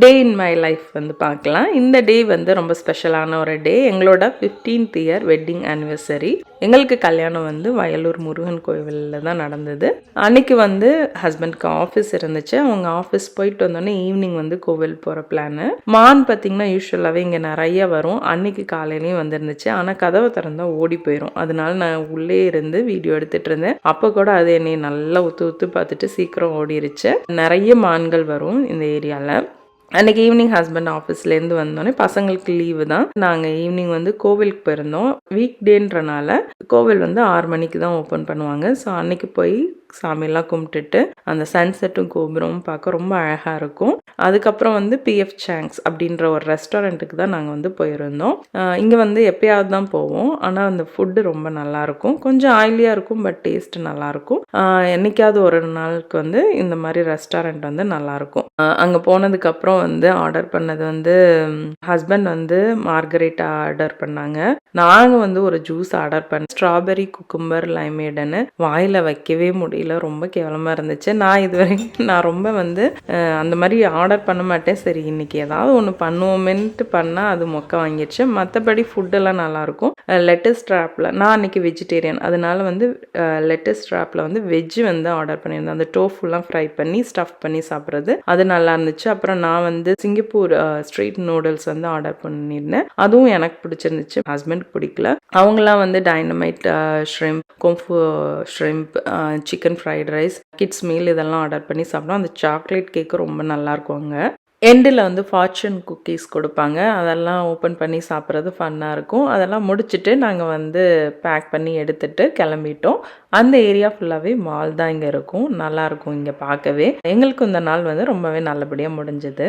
Day in my life வந்து பார்க்கலாம். இந்த டே வந்து ரொம்ப ஸ்பெஷலான ஒரு டே. எங்களோட 15th இயர் வெட்டிங் ஆனிவர்சரி. எங்களுக்கு கல்யாணம் வந்து வயலூர் முருகன் கோவிலில் தான் நடந்தது. அன்னைக்கு வந்து ஹஸ்பண்ட்க்கு ஆஃபீஸ் இருந்துச்சு. அவங்க ஆஃபீஸ் போயிட்டு வந்தோடனே ஈவினிங் வந்து கோவில் போகிற பிளானு. மான் பார்த்திங்கன்னா யூஸ்வலாகவே இங்கே நிறைய வரும். அன்னைக்கு காலையிலையும் வந்துருந்துச்சு. ஆனால் கதவை திறந்தால் ஓடி போயிடும். அதனால நான் உள்ளே இருந்து வீடியோ எடுத்துகிட்டு இருந்தேன். அப்போ கூட அது என்னை நல்லா உத்து பார்த்துட்டு சீக்கிரம் ஓடிருச்சு. நிறைய மான்கள் வரும் இந்த ஏரியாவில். அன்றைக்கி ஈவினிங் ஹஸ்பண்ட் ஆஃபீஸ்லேருந்து வந்தோடனே பசங்களுக்கு லீவு தான். நாங்கள் ஈவினிங் வந்து கோவிலுக்கு போயிருந்தோம். வீக் டேன்றனால கோவில் வந்து 6 மணிக்கு தான் ஓப்பன் பண்ணுவாங்க. ஸோ அன்றைக்கி போய் சாமியெல்லாம் கும்பிட்டுட்டு அந்த சன்செட்டும் கோபுரமும் பார்க்க ரொம்ப அழகாக இருக்கும். அதுக்கப்புறம் வந்து பிஎஃப் சாங்ஸ் அப்படின்ற ஒரு ரெஸ்டாரண்ட்டுக்கு தான் நாங்கள் வந்து போயிருந்தோம். இங்கே வந்து எப்பயாவது தான் போவோம். ஆனால் அந்த ஃபுட்டு ரொம்ப நல்லாயிருக்கும். கொஞ்சம் ஆயிலியாக இருக்கும், பட் டேஸ்ட்டு நல்லாயிருக்கும். என்றைக்காவது ஒரு நாளுக்கு வந்து இந்த மாதிரி ரெஸ்டாரண்ட் வந்து நல்லாயிருக்கும். அங்கே போனதுக்கப்புறம் வந்து ஆர்டர் பண்ணது வந்து ஹஸ்பண்ட் வந்து மார்கரேட்டா ஆர்டர் பண்ணாங்க. நாங்கள் வந்து ஒரு ஜூஸ் ஆர்டர் பண்ணேன். ஸ்ட்ராபெரி குக்கும்பர் லைமேடன்னு. வாயில் வைக்கவே முடியல, ரொம்ப கேவலமாக இருந்துச்சு. நான் ரொம்ப வந்து அந்த மாதிரி ஆர்டர் பண்ண மாட்டேன். சரி இன்னைக்கு ஏதாவது ஒன்று பண்ணுவோமேன்ட்டு பண்ணால் அது மொக்க வாங்கிடுச்சு. மற்றபடி ஃபுட்டெல்லாம் நல்லாயிருக்கும். லெட்டஸ் ட்ராப்பில் நான் அன்றைக்கி வெஜிடேரியன், அதனால வந்து லெட்டஸ் ட்ராப்பில் வந்து வெஜ்ஜு வந்து ஆர்டர் பண்ணியிருந்தேன். அந்த டோஃபுல்லாம் ஃப்ரை பண்ணி ஸ்டஃப் பண்ணி சாப்பிட்றது, அது நல்லா இருந்துச்சு. அப்புறம் நான் வந்து சிங்கப்பூர் ஸ்ட்ரீட் நூடுல்ஸ் வந்து ஆர்டர் பண்ணியிருந்தேன். அதுவும் எனக்கு பிடிச்சிருந்துச்சு, ஹஸ்பண்டுக்கு பிடிக்கல. அவங்களாம் வந்து டைனமைட் ஷ்ரிம்ப், கொம்பு shrimp, chicken fried rice, kids meal இதெல்லாம் ஆர்டர் பண்ணி சாப்பிட்டோம். அந்த சாக்லேட் கேக்கு ரொம்ப நல்லாயிருக்கும். அங்கே எண்டில் வந்து ஃபார்ச்சூன் குக்கீஸ் கொடுப்பாங்க. அதெல்லாம் ஓப்பன் பண்ணி சாப்பிட்றது ஃபன்னாக இருக்கும். அதெல்லாம் முடிச்சுட்டு நாங்கள் வந்து பேக் பண்ணி எடுத்துகிட்டு கிளம்பிட்டோம். அந்த ஏரியா ஃபுல்லாகவே மால் தான் இங்கே இருக்கும். நல்லாயிருக்கும் இங்கே பார்க்கவே. எங்களுக்கு இந்த நாள் வந்து ரொம்பவே நல்லபடியாக முடிஞ்சது.